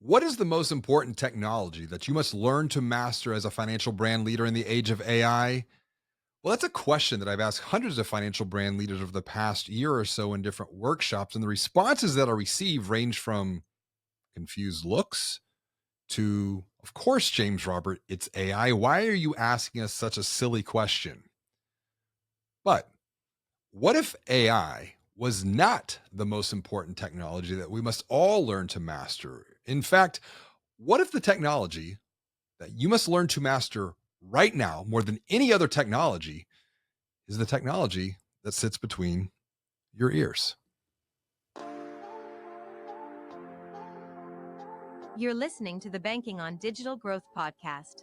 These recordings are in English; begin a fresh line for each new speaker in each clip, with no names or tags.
What is the most important technology that you must learn to master as a financial brand leader in the age of AI? Well, that's a question that I've asked hundreds of financial brand leaders over the past year or so in different workshops. And the responses that I receive range from confused looks to, of course, James Robert, it's AI. Why are you asking us such a silly question? But what if AI was not the most important technology that we must all learn to master? In fact, what if the technology that you must learn to master right now, more than any other technology, is the technology that sits between your ears?
You're listening to the Banking on Digital Growth podcast.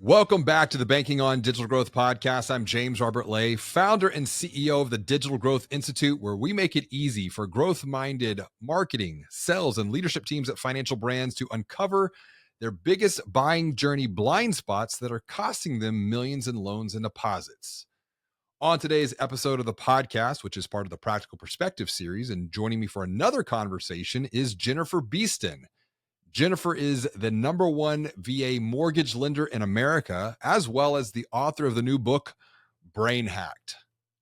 Welcome back to the Banking on Digital Growth podcast. I'm James Robert Lay, founder and CEO of the Digital Growth Institute, where we make it easy for growth-minded marketing, sales, and leadership teams at financial brands to uncover their biggest buying journey blind spots that are costing them millions in loans and deposits. On today's episode of the podcast, which is part of the Practical Perspective series, and joining me for another conversation is Jennifer Beeston. Jennifer is the #1 VA mortgage lender in America, as well as the author of the new book, Brain Hacked: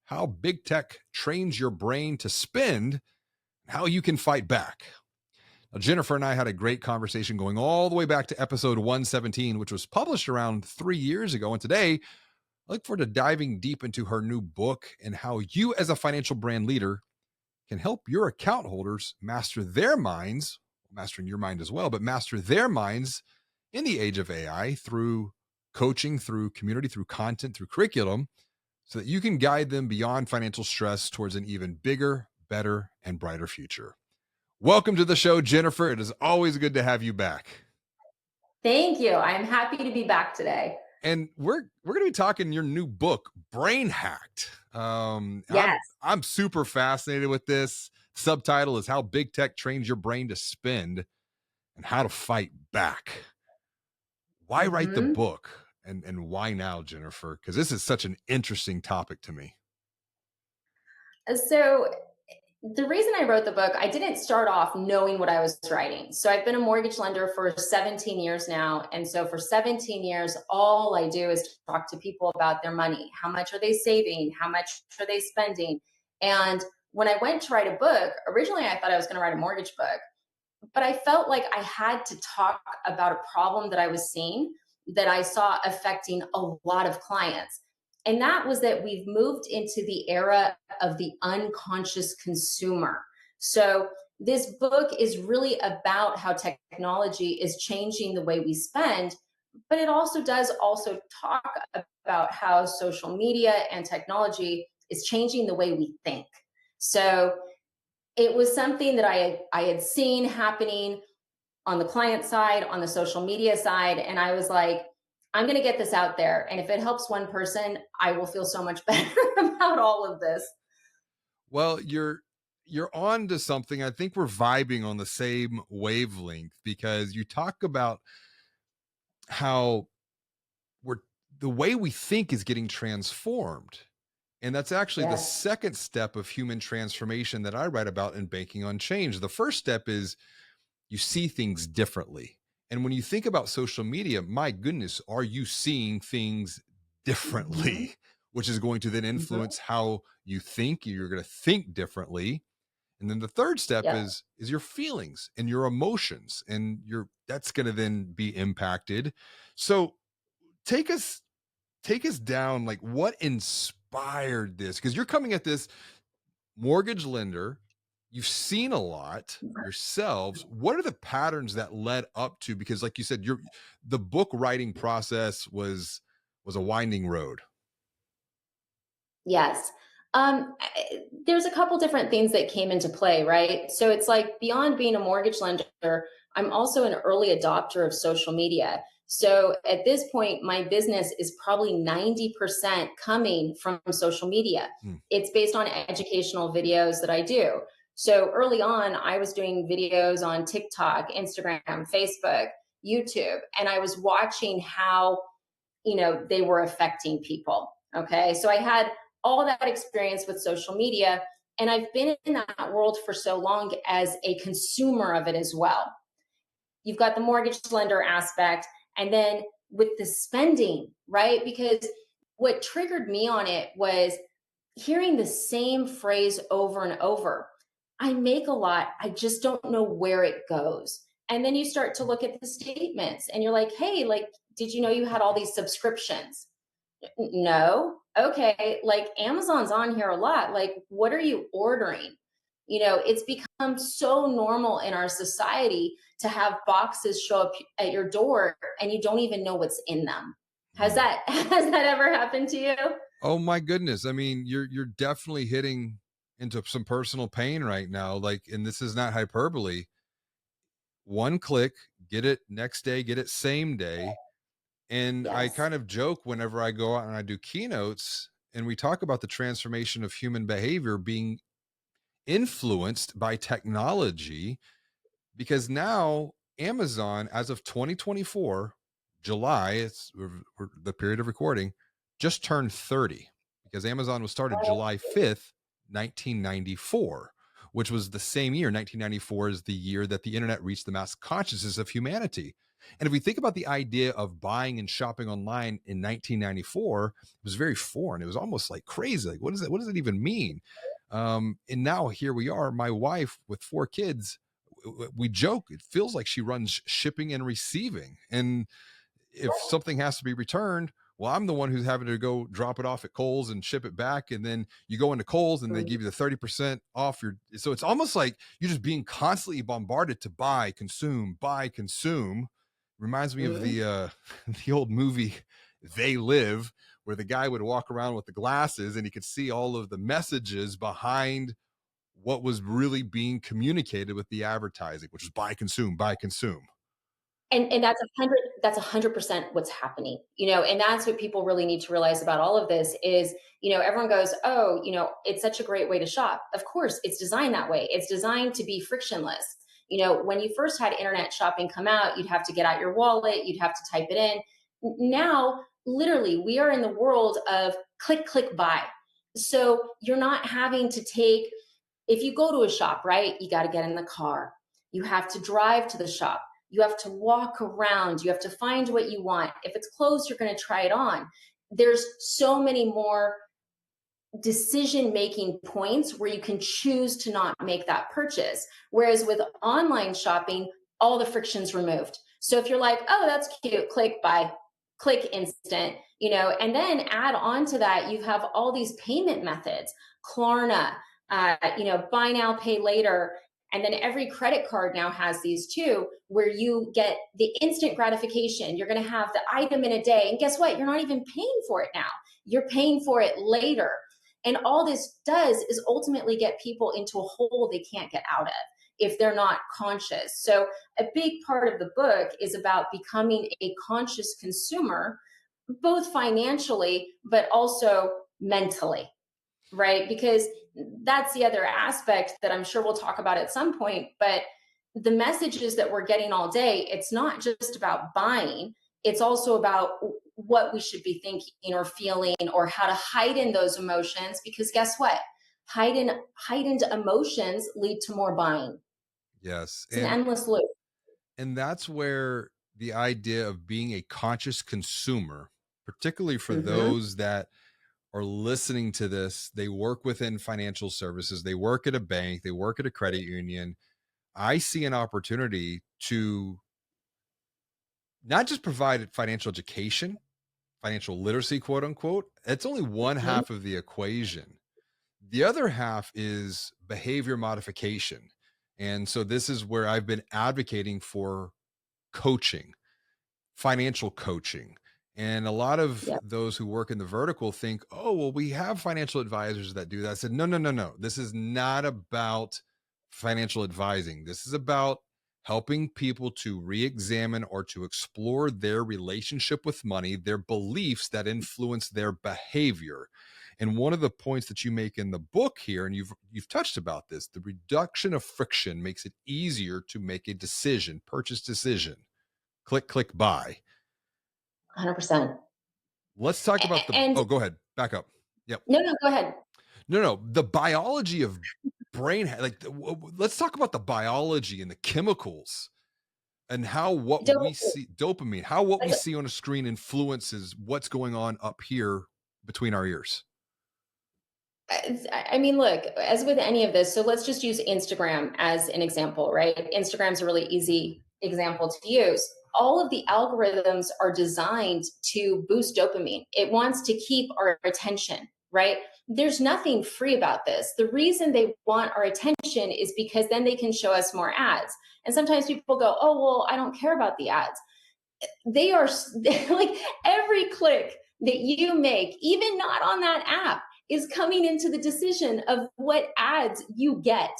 How Big Tech Trains Your Brain to Spend, and How You Can Fight Back. Now, Jennifer and I had a great conversation going all the way back to episode 117, which was published around 3 years ago. And today, I look forward to diving deep into her new book and how you, as a financial brand leader, can help your account holders master their minds, mastering your mind as well, but master their minds in the age of AI through coaching, through community, through content, through curriculum, so that you can guide them beyond financial stress towards an even bigger, better, and brighter future. Welcome to the show, Jennifer. It is always good to have you back.
Thank you. I'm happy to be back today.
And we're going to be talking your new book, Brain Hacked.
Yes.
I'm super fascinated with this. Subtitle is How Big Tech Trains Your Brain to Spend and How to Fight Back. Why write the book, and why now, Jennifer? Because this is such an interesting topic to me.
So the reason I wrote the book, I didn't start off knowing what I was writing. So I've been a mortgage lender for 17 years now. And so for 17 years, all I do is talk to people about their money. How much are they saving? How much are they spending? And when I went to write a book, originally I thought I was going to write a mortgage book, but I felt like I had to talk about a problem that I was seeing that I saw affecting a lot of clients. And that was that we've moved into the era of the unconscious consumer. So this book is really about how technology is changing the way we spend, but it also does talk about how social media and technology is changing the way we think. So it was something that I had seen happening on the client side, on the social media side, and I was like, I'm going to get this out there. And if it helps one person, I will feel so much better about all of this.
Well, you're on to something. I think we're vibing on the same wavelength, because you talk about how the way we think is getting transformed. And that's actually the
Yes.
second step of human transformation that I write about in Banking on Change. The first step is you see things differently. And when you think about social media, my goodness, are you seeing things differently? Which is going to then influence how you think. You're going to think differently. And then the third step
Yep.
is your feelings and your emotions, and that's going to then be impacted. So take us down, like, what inspired this? Because you're coming at this mortgage lender, you've seen a lot yourselves. What are the patterns that led up to, because like you said, the book writing process was a winding road.
Yes. There's a couple different things that came into play, right? So it's like beyond being a mortgage lender, I'm also an early adopter of social media. So at this point, my business is probably 90% coming from social media. It's based on educational videos that I do. So early on, I was doing videos on TikTok, Instagram, Facebook, YouTube, and I was watching how, they were affecting people. Okay. So I had all that experience with social media. And I've been in that world for so long as a consumer of it as well. You've got the mortgage lender aspect, and then with the spending, right? Because what triggered me on it was hearing the same phrase over and over. I make a lot, I just don't know where it goes. And then you start to look at the statements and you're like, hey, like, did you know you had all these subscriptions? No. Okay. Like Amazon's on here a lot. Like, what are you ordering? It's become so normal in our society to have boxes show up at your door and you don't even know what's in them. Has
Mm.
that has that ever happened to you?
Oh my goodness. I mean, you're definitely hitting into some personal pain right now. Like, and this is not hyperbole. One click, get it next day, get it same day. And I
Yes.
kind of joke whenever I go out and I do keynotes and we talk about the transformation of human behavior being influenced by technology, because now Amazon, as of 2024, July, the period of recording, just turned 30, because Amazon was started July 5th, 1994, which was the same year. 1994 is the year that the internet reached the mass consciousness of humanity. And if we think about the idea of buying and shopping online in 1994, it was very foreign. It was almost like crazy. Like, what is it? What does it even mean? And now here we are, my wife with 4 kids. We joke, it feels like she runs shipping and receiving. And if something has to be returned, well, I'm the one who's having to go drop it off at Kohl's and ship it back. And then you go into Kohl's and they give you the 30% off your. So it's almost like you're just being constantly bombarded to buy, consume, buy, consume. Reminds me of
Mhm.
the old movie They Live, where the guy would walk around with the glasses and he could see all of the messages behind what was really being communicated with the advertising, which was buy, consume, buy, consume.
And that's 100% what's happening, and that's what people really need to realize about all of this is, everyone goes, oh, it's such a great way to shop. Of course, it's designed that way. It's designed to be frictionless. When you first had internet shopping come out, you'd have to get out your wallet, you'd have to type it in. Now, literally, we are in the world of click, click, buy. So you're not having to take, if you go to a shop, right, you got to get in the car. You have to drive to the shop. You have to walk around. You have to find what you want. If it's closed, you're going to try it on. There's so many more decision making points where you can choose to not make that purchase. Whereas with online shopping, all the friction's removed. So if you're like, oh, that's cute, click buy, click instant, and then add on to that, you have all these payment methods, Klarna, buy now, pay later. And then every credit card now has these too, where you get the instant gratification. You're going to have the item in a day. And guess what? You're not even paying for it now. You're paying for it later. And all this does is ultimately get people into a hole they can't get out of if they're not conscious. So, a big part of the book is about becoming a conscious consumer, both financially, but also mentally, right? Because that's the other aspect that I'm sure we'll talk about at some point. But the messages that we're getting all day, it's not just about buying, it's also about what we should be thinking or feeling or how to heighten those emotions. Because guess what? Heightened emotions lead to more buying.
Yes.
It's an endless loop.
And that's where the idea of being a conscious consumer, particularly for
Mm-hmm.
those that are listening to this, they work within financial services, they work at a bank, they work at a credit union. I see an opportunity to not just provide financial education, financial literacy, quote unquote. It's only one
Mm-hmm.
half of the equation. The other half is behavior modification. And so this is where I've been advocating for coaching, financial coaching. And a lot of
Yep.
those who work in the vertical think, oh, well, we have financial advisors that do that. I said, no, no, no, no. This is not about financial advising. This is about helping people to re examine or to explore their relationship with money, their beliefs that influence their behavior. And one of the points that you make in the book here, and you've touched about this, the reduction of friction makes it easier to make a decision, purchase decision. Click, click, buy.
100%.
Let's talk about the.
And
Oh, go ahead. Back up. Yep.
No, go ahead.
No, the biology of like, let's talk about the biology and the chemicals and how what we
Dopamine.
see, dopamine, how what we
That's
see on a screen influences what's going on up here between our ears.
I mean, look, as with any of this, so let's just use Instagram as an example, right? Instagram's a really easy example to use. All of the algorithms are designed to boost dopamine. It wants to keep our attention, right? There's nothing free about this. The reason they want our attention is because then they can show us more ads. And sometimes people go, oh, well, I don't care about the ads. They are like every click that you make, even not on that app, is coming into the decision of what ads you get.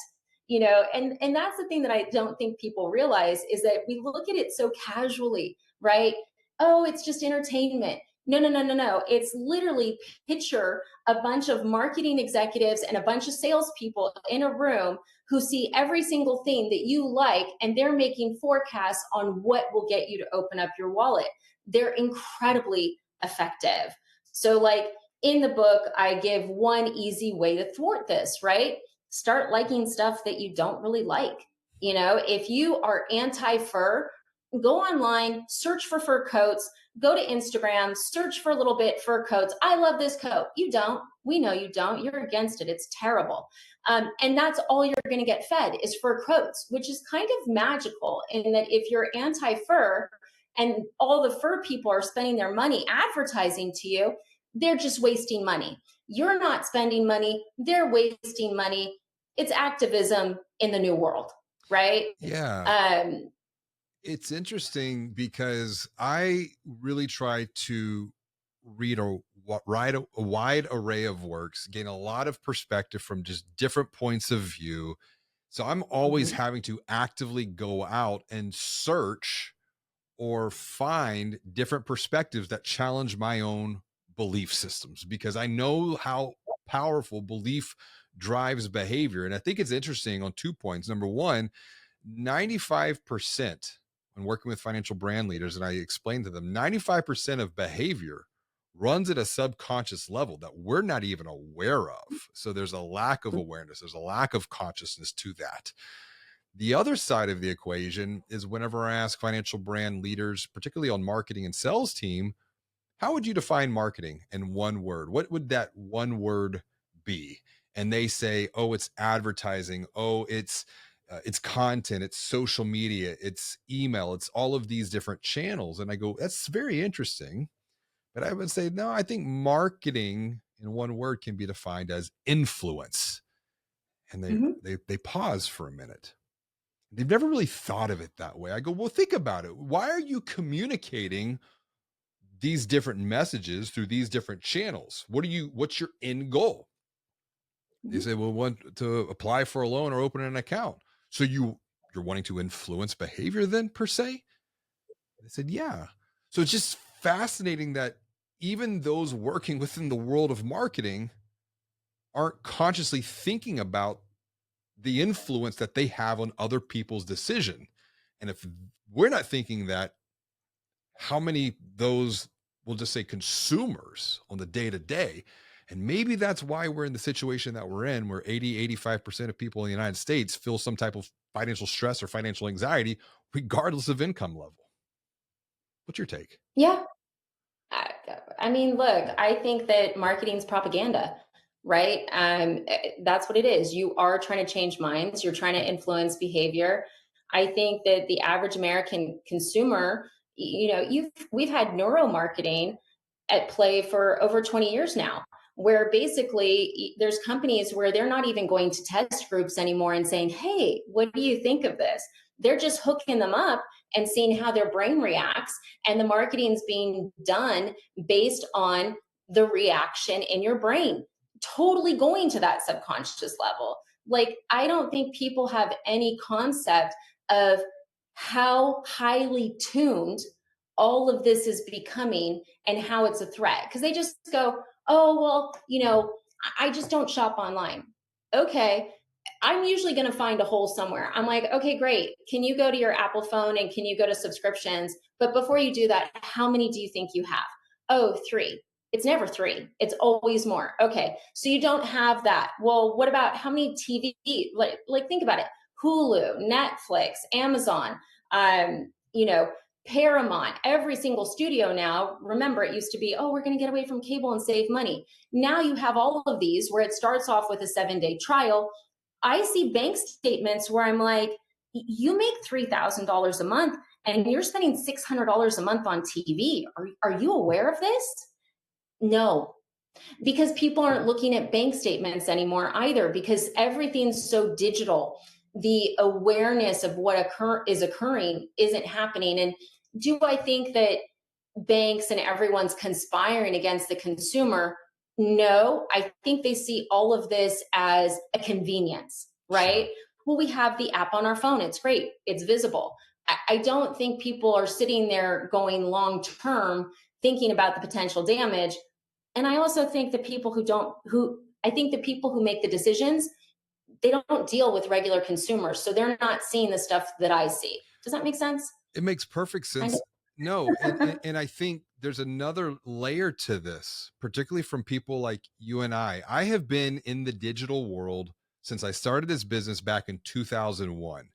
And that's the thing that I don't think people realize is that we look at it so casually, right? Oh, it's just entertainment. No, no, no, no, no. It's literally picture a bunch of marketing executives and a bunch of salespeople in a room who see every single thing that you like, and they're making forecasts on what will get you to open up your wallet. They're incredibly effective. So, like in the book, I give one easy way to thwart this, right? Start liking stuff that you don't really like. If you are anti fur, go online, search for fur coats, go to Instagram, search for a little bit fur coats. I love this coat. You don't. We know you don't. You're against it. It's terrible. And that's all you're going to get fed is fur coats, which is kind of magical in that if you're anti-fur and all the fur people are spending their money advertising to you, they're just wasting money. You're not spending money. They're wasting money. It's activism in the new world, right?
Yeah.
Um,
It's interesting because I really try to read a wide array of works, gain a lot of perspective from just different points of view. So I'm always
mhm.
having to actively go out and search or find different perspectives that challenge my own belief systems because I know how powerful belief drives behavior. And I think it's interesting on 2 points. Number one, 95% when working with financial brand leaders, and I explained to them, 95% of behavior runs at a subconscious level that we're not even aware of. So there's a lack of awareness, there's a lack of consciousness to that. The other side of the equation is whenever I ask financial brand leaders, particularly on marketing and sales team, how would you define marketing in one word? What would that one word be? And they say, oh, it's advertising. Oh, it's content, it's social media, it's email, it's all of these different channels. And I go, that's very interesting. But I would say, no, I think marketing in one word can be defined as influence. And
Mhm.
they pause for a minute. They've never really thought of it that way. I go, well, think about it. Why are you communicating these different messages through these different channels? What's your end goal? They
Mhm.
say, well, want to apply for a loan or open an account. So you're wanting to influence behavior then per se? They said, yeah. So it's just fascinating that even those working within the world of marketing aren't consciously thinking about the influence that they have on other people's decision. And if we're not thinking that, how many those we'll just say consumers on the day to day, and maybe that's why we're in the situation that we're in, where 80-85% of people in the United States feel some type of financial stress or financial anxiety regardless of income level. What's your take?
Yeah. I, I mean, look, I think that marketing's propaganda, right? That's what it is. You are trying to change minds. You're trying to influence behavior. I think that the average American consumer, we've had neuromarketing at play for over 20 years now, where basically there's companies where they're not even going to test groups anymore and saying, hey, what do you think of this? They're just hooking them up and seeing how their brain reacts. And the marketing's being done based on the reaction in your brain, totally going to that subconscious level. Like, I don't think people have any concept of how highly tuned all of this is becoming and how it's a threat, because they just go, oh, well, I just don't shop online. Okay, I'm usually going to find a hole somewhere. I'm like, okay, great. Can you go to your Apple phone and can you go to subscriptions? But before you do that, how many do you think you have? Oh, three. It's never 3. It's always more. Okay, so you don't have that. Well, what about how many TV? Like think about it. Hulu, Netflix, Amazon, you know, Paramount, every single studio now. Remember, it used to be, oh, we're going to get away from cable and save money. Now you have all of these where it starts off with a 7-day trial. I see bank statements where I'm like, you make $3,000 a month and you're spending $600 a month on TV. Are you aware of this? No, because people aren't looking at bank statements anymore either, because everything's so digital. The awareness of what is occurring isn't happening. And do I think that banks and everyone's conspiring against the consumer? No, I think they see all of this as a convenience,
Sure.
right? Well, we have the app on our phone. It's great. It's visible. I don't think people are sitting there going long term thinking about the potential damage. And I also think the people I think the people who make the decisions, they don't deal with regular consumers. So they're not seeing the stuff that I see. Does that make sense?
It makes perfect
Kind
sense. No, and I think there's another layer to this, particularly from people like you and I. I have been in the digital world since I started this business back in 2001.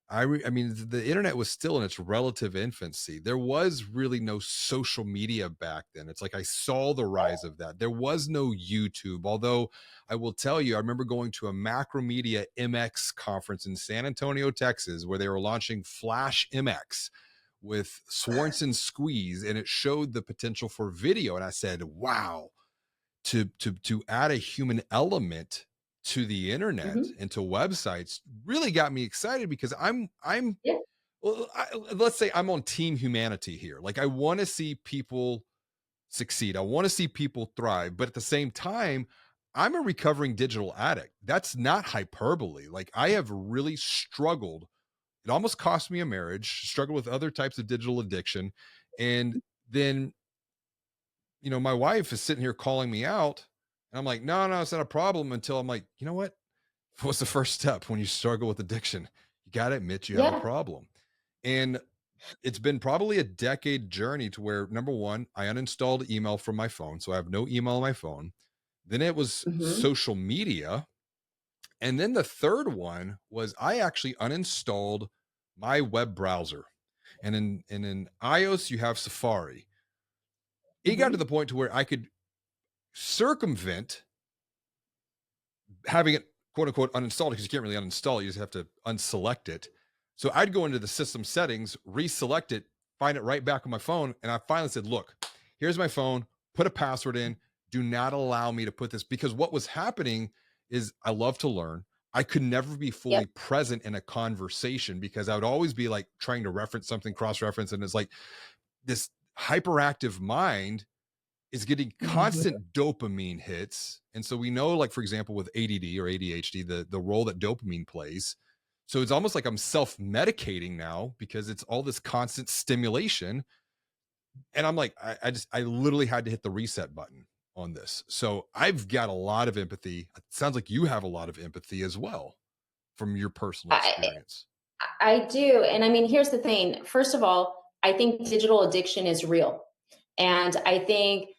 I mean, the internet was still in its relative infancy. There was really no social media back then. It's like I saw the rise of that. There was no YouTube, although I will tell you, I remember going to a Macromedia MX conference in San Antonio, Texas, where they were launching Flash MX with Swanson Squeeze, and it showed the potential for video. And I said, wow, to add a human element to the internet
of.
and to websites really got me excited, because I'm
Yeah.
well, let's say I'm on team humanity here. Like, I want to see people succeed. I want to see people thrive, but at the same time, I'm a recovering digital addict. That's not hyperbole. Like, I have really struggled. It almost cost me a marriage, struggled with other types of digital addiction. And then, my wife is sitting here calling me out. And I'm like, no, no, it's not a problem, until I'm like, you know what? What's the first step when you struggle with addiction? You got to admit you have a
Yeah.
problem. And it's been probably a decade journey to where, number one, I uninstalled email from my phone. So I have no email on my phone. Then it was
Hmm.
social media. And then the third one was I actually uninstalled my web browser. And in iOS, you have Safari. It got to the
Hmm.
point to where I could circumvent having it quote unquote uninstalled, because you can't really uninstall it, you just have to unselect it. So I'd go into the system settings, reselect it, find it right back on my phone. And I finally said, look, here's my phone, put a password in, do not allow me to put this, because what was happening is I love to learn. I could never be fully
Yep.
present in a conversation, because I would always be like trying to reference something, cross reference. And it's like this hyperactive mind is getting
Hmm.
constant dopamine hits. And so we know, like, for example, with ADD or ADHD, the role that dopamine plays. So it's almost like I'm self-medicating now, because it's all this constant stimulation. And I'm like, I literally had to hit the reset button on this. So I've got a lot of empathy. It sounds like you have a lot of empathy as well from your personal
I,
experience.
I do. And I mean, here's the thing. First of all, I think digital addiction is real. And I think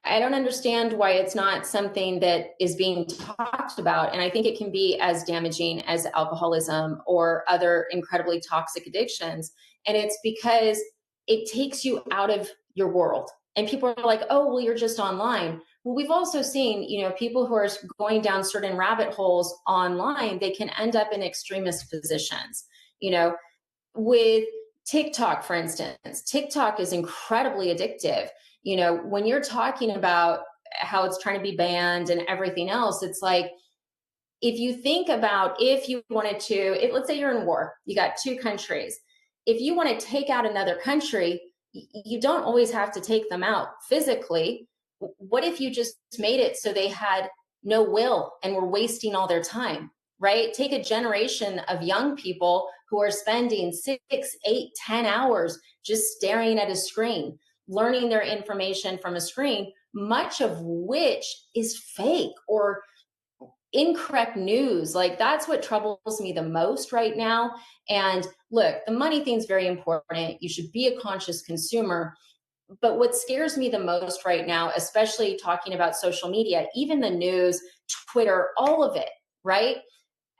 I don't understand why it's not something that is being talked about. And I think it can be as damaging as alcoholism or other incredibly toxic addictions. And it's because it takes you out of your world. And people are like, oh, well, you're just online. Well, we've also seen, people who are going down certain rabbit holes online, they can end up in extremist positions, you know, with TikTok, for instance. TikTok is incredibly addictive. When you're talking about how it's trying to be banned and everything else, it's like, if you think about, if you wanted to, let's say you're in war, you got two countries. If you want to take out another country, you don't always have to take them out physically. What if you just made it so they had no will and were wasting all their time, right? Take a generation of young people who are spending 6, 8, 10 hours just staring at a screen, learning their information from a screen, much of which is fake or incorrect news. Like, that's what troubles me the most right now. And look, the money thing's very important. You should be a conscious consumer. But what scares me the most right now, especially talking about social media, even the news, Twitter, all of it, right?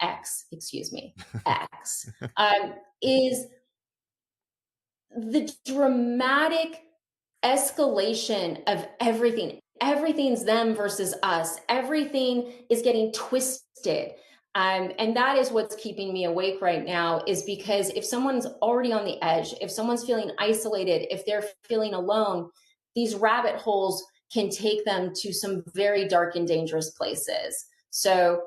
X, excuse me, X, is the dramatic escalation of everything. Everything's them versus us. Everything is getting twisted. And that is what's keeping me awake right now, is because if someone's already on the edge, if someone's feeling isolated, if they're feeling alone, these rabbit holes can take them to some very dark and dangerous places. So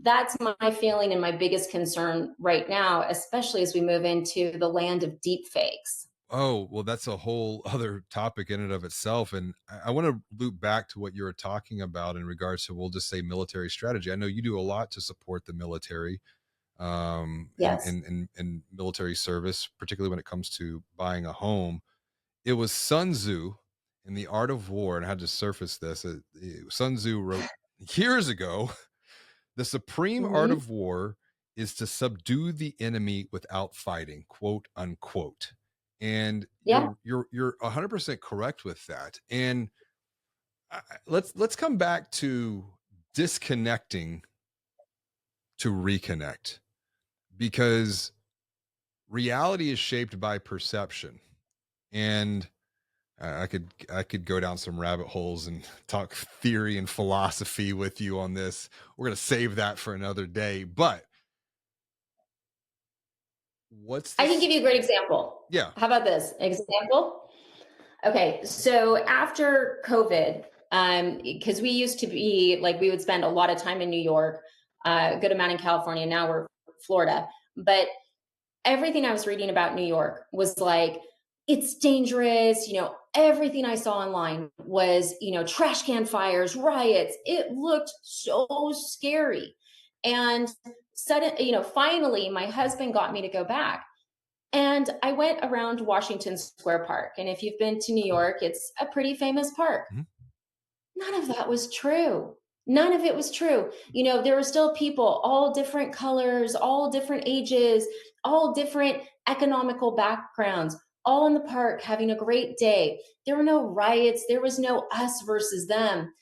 that's my feeling and my biggest concern right now, especially as we move into the land of deep fakes.
Oh, well, that's a whole other topic in and of itself. And I want to loop back to what you were talking about in regards to, we'll just say, military strategy. I know you do a lot to support the military,
Yes.
and military service, particularly when it comes to buying a home. It was Sun Tzu in The Art of War, and I had to surface this. Sun Tzu wrote years ago, the supreme art
Hmm.
of war is to subdue the enemy without fighting, quote unquote. And
Yeah.
you're 100% correct with that. And let's come back to disconnecting to reconnect, because reality is shaped by perception. And I could go down some rabbit holes and talk theory and philosophy with you on this. We're going to save that for another day. But what's
I can
this?
give you a great example.
Yeah.
How about this example? Okay, so after COVID, because we used to be like, we would spend a lot of time in New York, a good amount in California. Now we're Florida, but everything I was reading about New York was like, it's dangerous. Everything I saw online was, trash can fires, riots. It looked so scary. And finally, my husband got me to go back. And I went around Washington Square Park. And if you've been to New York, it's a pretty famous park.
Mhm.
None of that was true. None of it was true. There were still people, all different colors, all different ages, all different economical backgrounds, all in the park having a great day. There were no riots. There was no us versus them.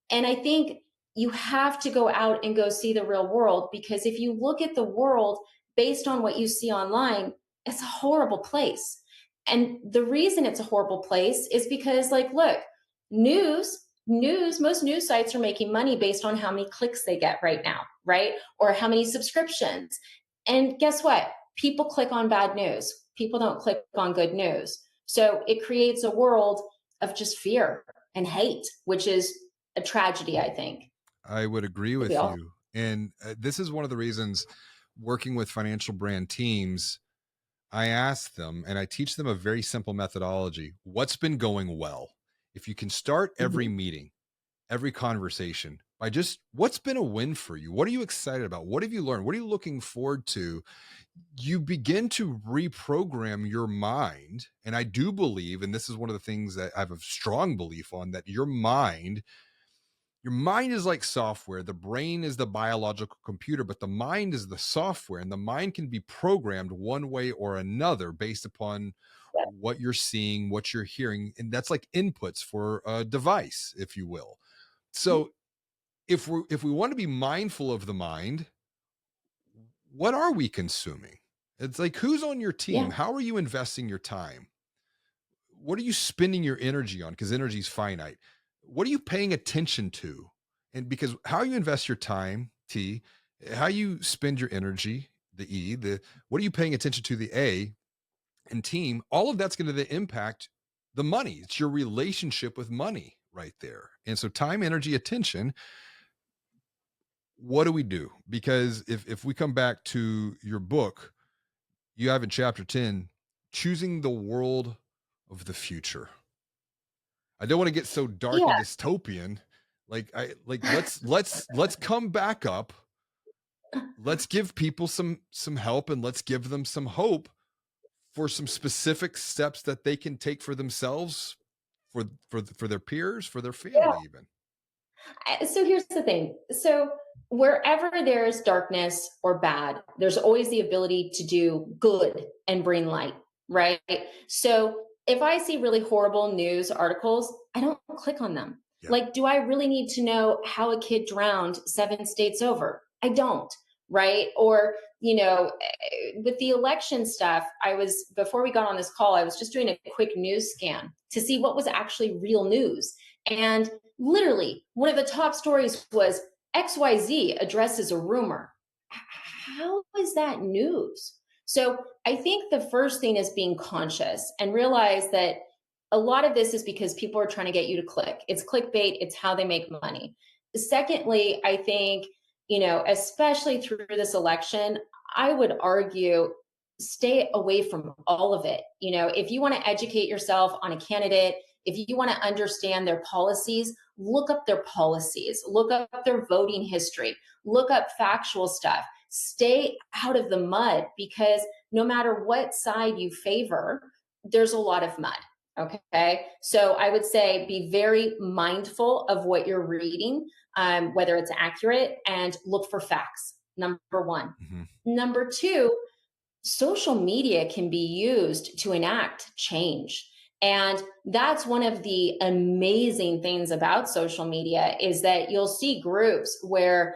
And I think you have to go out and go see the real world, because if you look at the world based on what you see online, it's a horrible place. And the reason it's a horrible place is because, like, look, most news sites are making money based on how many clicks they get right now, right? Or how many subscriptions. And guess what? People click on bad news. People don't click on good news. So it creates a world of just fear and hate, which is a tragedy, I think.
I would agree
I think we
with
all.
you. And this is one of the reasons, working with financial brand teams, I ask them and I teach them a very simple methodology. What's been going well? If you can start every
Mhm.
meeting, every conversation by just, what's been a win for you? What are you excited about? What have you learned? What are you looking forward to? You begin to reprogram your mind. And I do believe, and this is one of the things that I have a strong belief on, that your mind is like software. The brain is the biological computer, but the mind is the software, and the mind can be programmed one way or another based upon
Yeah.
what you're seeing, what you're hearing. And that's like inputs for a device, if you will. So if we want to be mindful of the mind, what are we consuming? It's like, who's on your team?
Yeah.
How are you investing your time? What are you spending your energy on? Because energy is finite. What are you paying attention to? And because how you invest your time, T, how you spend your energy, the E, the what are you paying attention to, the A, and team, all of that's going to impact the money. It's your relationship with money right there. And so time, energy, attention, what do we do? Because if we come back to your book, you have in chapter 10, choosing the world of the future. I don't want to get so dark and
Yeah.
dystopian. Let's come back up. Let's give people some help, and let's give them some hope for some specific steps that they can take for themselves, for their peers, for their
Yeah.
family even.
So here's the thing. So wherever there's darkness or bad, there's always the ability to do good and bring light, right? So if I see really horrible news articles, I don't click on them.
Yeah.
Like, do I really need to know how a kid drowned 7 states over? I don't, right? Or, with the election stuff, before we got on this call, I was just doing a quick news scan to see what was actually real news. And literally, one of the top stories was XYZ addresses a rumor. How is that news? So I think the first thing is being conscious and realize that a lot of this is because people are trying to get you to click. It's clickbait, it's how they make money. Secondly, I think, especially through this election, I would argue stay away from all of it. If you want to educate yourself on a candidate, if you want to understand their policies, look up their policies, look up their voting history, look up factual stuff. Stay out of the mud, because no matter what side you favor, there's a lot of mud. Okay. So I would say be very mindful of what you're reading, whether it's accurate, and look for facts. Number one.
Mm-hmm.
Number two, social media can be used to enact change. And that's one of the amazing things about social media, is that you'll see groups where,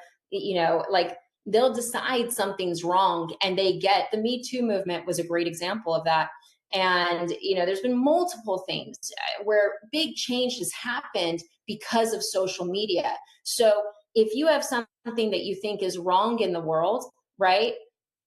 like, they'll decide something's wrong, and the Me Too movement was a great example of that. And, there's been multiple things where big change has happened because of social media. So if you have something that you think is wrong in the world, right?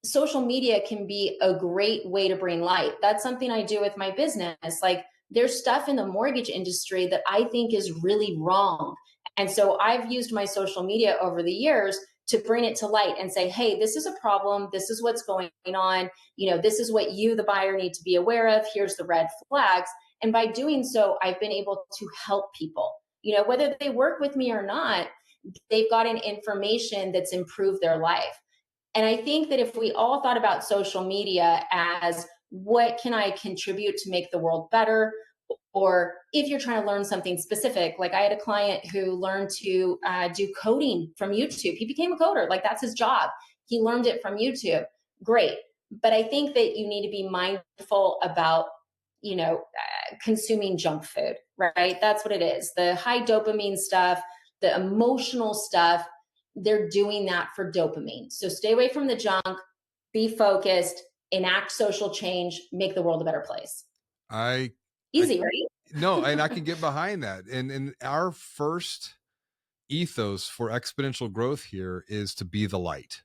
Social media can be a great way to bring light. That's something I do with my business. Like, there's stuff in the mortgage industry that I think is really wrong. And so I've used my social media over the years to bring it to light and say, hey, this is a problem. This is what's going on. This is what you, the buyer, need to be aware of. Here's the red flags. And by doing so, I've been able to help people, whether they work with me or not, they've gotten information that's improved their life. And I think that if we all thought about social media as, what can I contribute to make the world better? Or if you're trying to learn something specific, like I had a client who learned to do coding from YouTube. He became a coder, like that's his job. He learned it from YouTube. Great. But I think that you need to be mindful about, consuming junk food, right? That's what it is. The high dopamine stuff, the emotional stuff, they're doing that for dopamine. So stay away from the junk, be focused, enact social change, make the world a better place. Easy, right?
No, and I can get behind that. And our first ethos for exponential growth here is to be the light.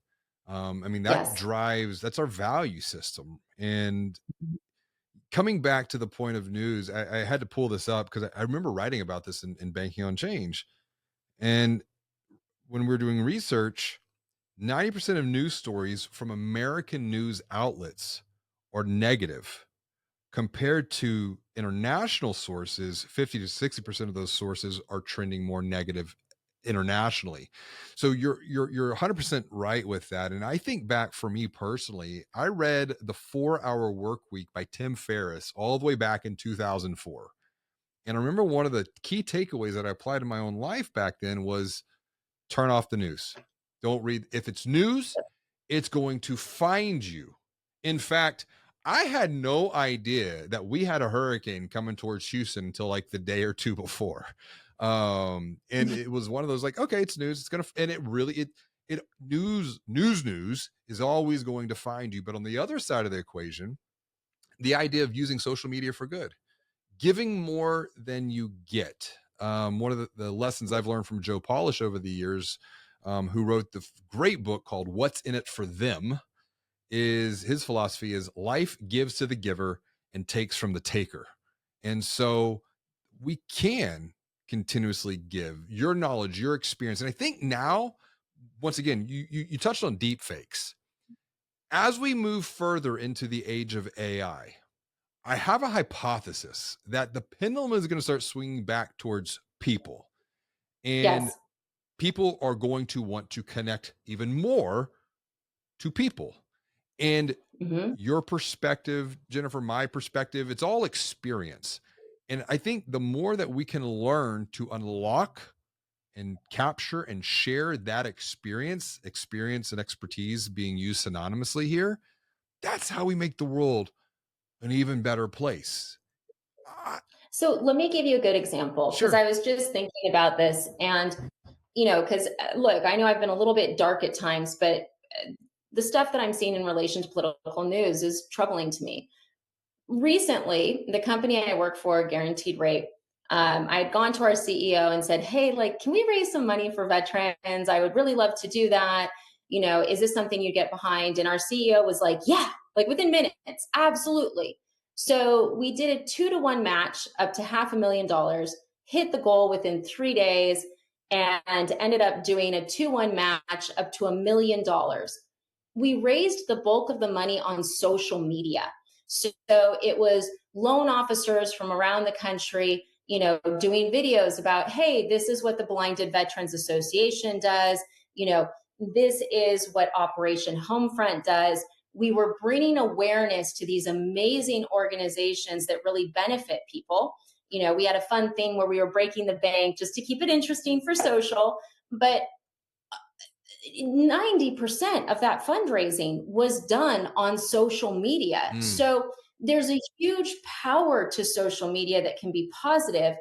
That drives, that's our value system. And coming back to the point of news, I had to pull this up because I remember writing about this in Banking on Change. And when we're doing research, 90% of news stories from American news outlets are negative, compared to international sources. 50 to 60% of those sources are trending more negative internationally. So you're 100% right with that. And I think back, for me personally, I read The 4-Hour Work Week by Tim Ferriss all the way back in 2004. And I remember one of the key takeaways that I applied to my own life back then was turn off the news. Don't read. If it's news, it's going to find you. In fact, I had no idea that we had a hurricane coming towards Houston until like the day or two before. And it was one of those, like, okay, it's news. It's going to, and it really, news is always going to find you. But on the other side of the equation, the idea of using social media for good, giving more than you get. One of the lessons I've learned from Joe Polish over the years, who wrote the great book called What's in It for Them, is his philosophy is life gives to the giver and takes from the taker. And so we can continuously give your knowledge, your experience. And I think now, once again, you touched on deep fakes. As we move further into the age of AI, I have a hypothesis that the pendulum is going to start swinging back towards people. And
Yes.
people are going to want to connect even more to people. And your perspective, Jennifer, my perspective, it's all experience. And I think the more that we can learn to unlock and capture and share that experience and expertise being used synonymously here, that's how we make the world an even better place.
So let me give you a good example, because
Sure.
I was just thinking about this. And, because look, I know I've been a little bit dark at times, but the stuff that I'm seeing in relation to political news is troubling to me. Recently, the company I work for, Guaranteed Rate, I had gone to our CEO and said, "Hey, like, can we raise some money for veterans? I would really love to do that. Is this something you get behind?" And our CEO was like, "Yeah, like within minutes, absolutely." So we did a 2-to-1 match up to $500,000, hit the goal within 3 days, and ended up doing a 2-1 match up to $1 million. We raised the bulk of the money on social media. So it was loan officers from around the country, doing videos about, hey, this is what the Blinded Veterans Association does. This is what Operation Homefront does. We were bringing awareness to these amazing organizations that really benefit people. We had a fun thing where we were breaking the bank just to keep it interesting for social, but 90% of that fundraising was done on social media.
Mm.
So there's a huge power to social media that can be positive.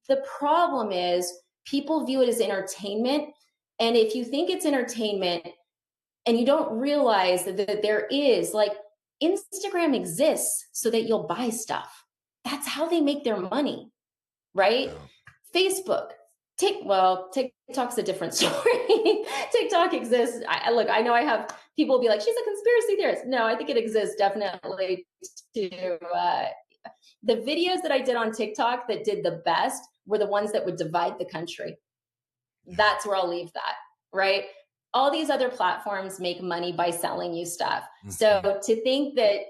The problem is people view it as entertainment. And if you think it's entertainment and you don't realize that there is, like, Instagram exists so that you'll buy stuff. That's how they make their money, right?
Yeah.
Facebook, TikTok's a different story. TikTok exists. Look, I know I have people be like, she's a conspiracy theorist. No, I think it exists definitely to the videos that I did on TikTok that did the best were the ones that would divide the country.
Yeah.
That's where I'll leave that, right? All these other platforms make money by selling you stuff.
Mm-hmm.
So to think that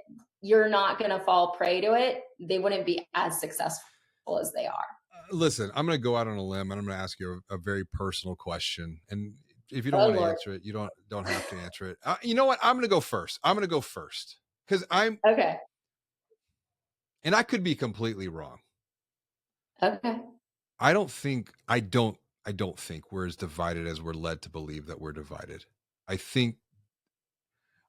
you're not going to fall prey to it, they wouldn't be as successful as they are.
Listen, I'm going to go out on a limb and I'm going to ask you a very personal question. And if you don't
Oh,
want to
Lord.
answer it, you don't have to answer it. You know what? I'm going to go first. Because
Okay.
and I could be completely wrong.
Okay.
I don't think we're as divided as we're led to believe that we're divided. I think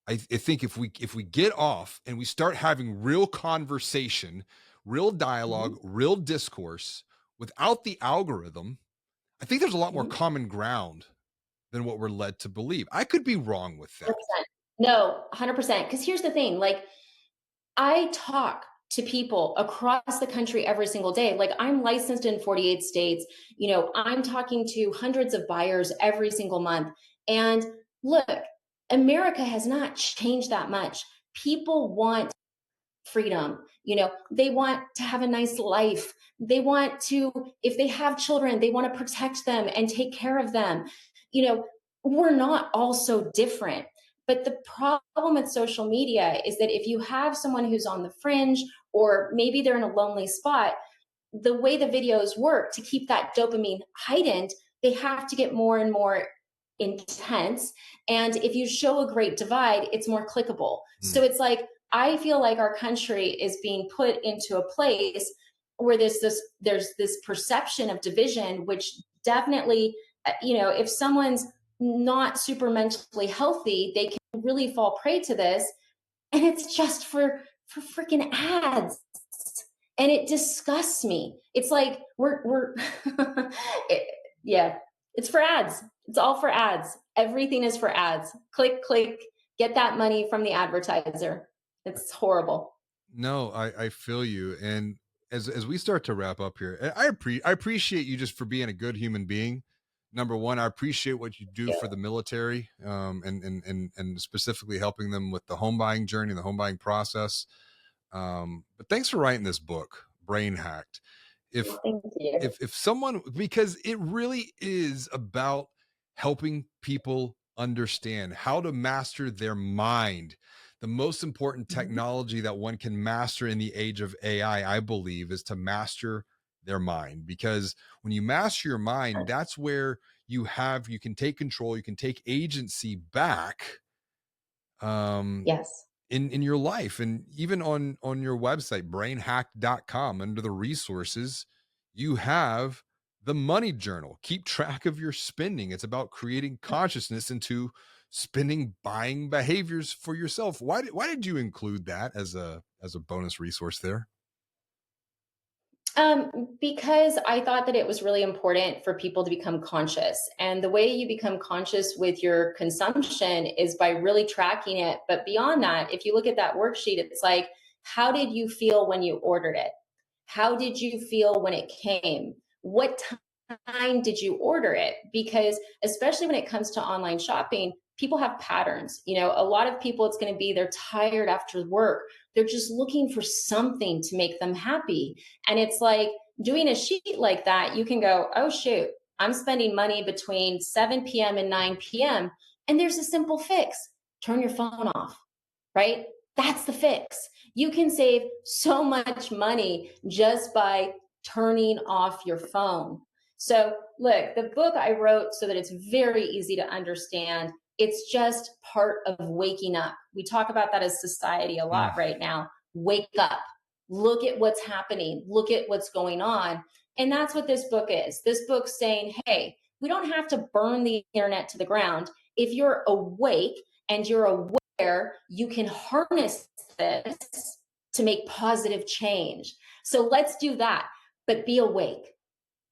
if we get off and we start having real conversation, real dialogue, real discourse without the algorithm, I think there's a lot more common ground than what we're led to believe. I could be wrong with that.
100%. No, 100%. Because here's the thing, like, I talk to people across the country every single day. Like, I'm licensed in 48 states. I'm talking to hundreds of buyers every single month. And look, America has not changed that much. People want freedom. They want to have a nice life. They want to, if they have children, they want to protect them and take care of them. We're not all so different. But the problem with social media is that if you have someone who's on the fringe, or maybe they're in a lonely spot, the way the videos work to keep that dopamine heightened, they have to get more and more intense. And if you show a great divide, it's more clickable. So it's like, I feel like our country is being put into a place where there's this perception of division, which definitely, if someone's not super mentally healthy, they can really fall prey to this. And it's just for freaking ads. And it disgusts me. It's like we're yeah, it's for ads. It's all for ads. Everything is for ads. Click, click, get that money from the advertiser. It's horrible.
No, I feel you. And as we start to wrap up here, I appreciate you just for being a good human being. Number one, I appreciate what you do
Yeah.
for the military, and specifically helping them with the home buying journey, the home buying process. But thanks for writing this book, Brain Hacked. If
Thank you.
if someone, because it really is about helping people understand how to master their mind. The most important technology that one can master in the age of AI, I believe, is to master their mind. Because when you master your mind, that's where you can take control, you can take agency back,
Yes.
in your life. And even on your website, brainhack.com, under the resources, you have the money journal. Keep track of your spending. It's about creating consciousness into spending buying behaviors for yourself. Why did you include that as a bonus resource there?
Because I thought that it was really important for people to become conscious. And the way you become conscious with your consumption is by really tracking it. But beyond that, if you look at that worksheet, it's like, how did you feel when you ordered it? How did you feel when it came? What time did you order it? Because especially when it comes to online shopping, people have patterns. A lot of people, it's going to be they're tired after work. They're just looking for something to make them happy. And it's like doing a sheet like that, you can go, oh, shoot, I'm spending money between 7 p.m. and 9 p.m. And there's a simple fix: turn your phone off, right? That's the fix. You can save so much money just by turning off your phone. So, look, the book I wrote so that it's very easy to understand. It's just part of waking up. We talk about that as society a lot right now. Wake up, look at what's happening, look at what's going on. And that's what this book is. This book's saying, hey, we don't have to burn the internet to the ground. If you're awake and you're aware, you can harness this to make positive change. So let's do that, but be awake.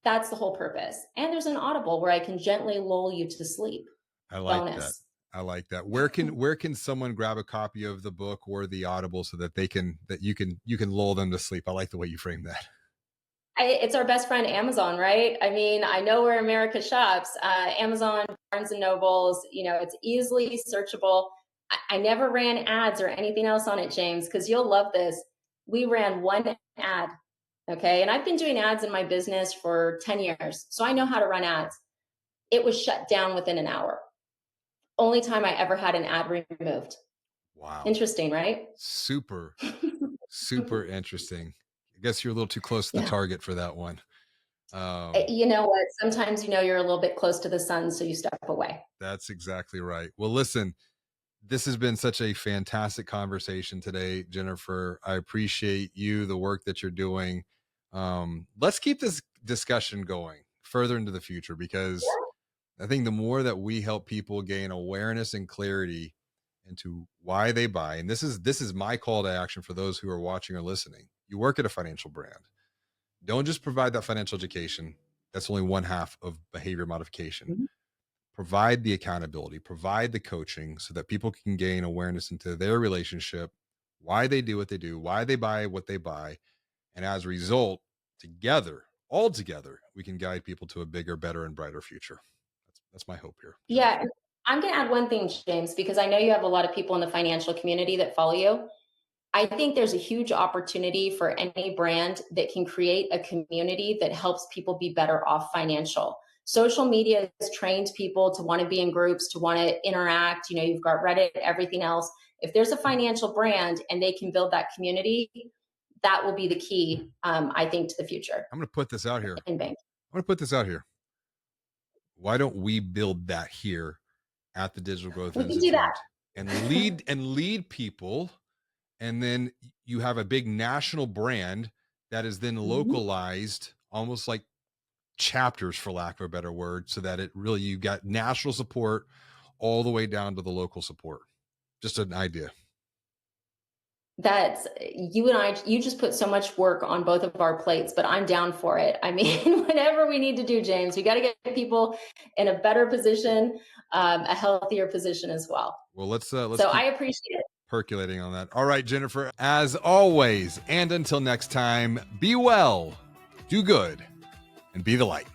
That's the whole purpose. And there's an Audible where I can gently lull you to sleep.
I like
Bonus.
that. I like that. Where can someone grab a copy of the book or the Audible so that you can lull them to sleep? I like the way you frame that.
It's our best friend, Amazon, right? I mean, I know where America shops. Amazon, Barnes and Nobles. It's easily searchable. I never ran ads or anything else on it, James, because you'll love this. We ran one ad, okay? And I've been doing ads in my business for 10 years, so I know how to run ads. It was shut down within an hour. Only time I ever had an ad removed.
Wow.
Interesting, right?
Super, super interesting. I guess you're a little too close to the target for that one.
You know what? Sometimes you're a little bit close to the sun, so you step away.
That's exactly right. Well, listen, this has been such a fantastic conversation today, Jennifer. I appreciate you, the work that you're doing. Let's keep this discussion going further into the future, because I think the more that we help people gain awareness and clarity into why they buy, and this is my call to action for those who are watching or listening. You work at a financial brand. Don't just provide that financial education. That's only one half of behavior modification. Mm-hmm. Provide the accountability, provide the coaching so that people can gain awareness into their relationship, why they do what they do, why they buy what they buy. And as a result, all together, we can guide people to a bigger, better, and brighter future. That's my hope here.
Yeah. I'm going to add one thing, James, because I know you have a lot of people in the financial community that follow you. I think there's a huge opportunity for any brand that can create a community that helps people be better off financial. Social media has trained people to want to be in groups, to want to interact. You've got Reddit, everything else. If there's a financial brand and they can build that community, that will be the key, I think, to the future.
I'm going to put this out here.
In bank.
I'm going to put this out here. Why don't we build that here at the Digital Growth Institute?
We can do that.
and lead people, and then you have a big national brand that is then localized, almost like chapters, for lack of a better word, so that you got national support all the way down to the local support. Just an idea.
That's you and I, you just put so much work on both of our plates, but I'm down for it. I mean, whatever we need to do, James, we got to get people in a better position, a healthier position as well.
Well, let's so
I appreciate it.
Percolating on that. All right, Jennifer, as always, and until next time, be well, do good, and be the light.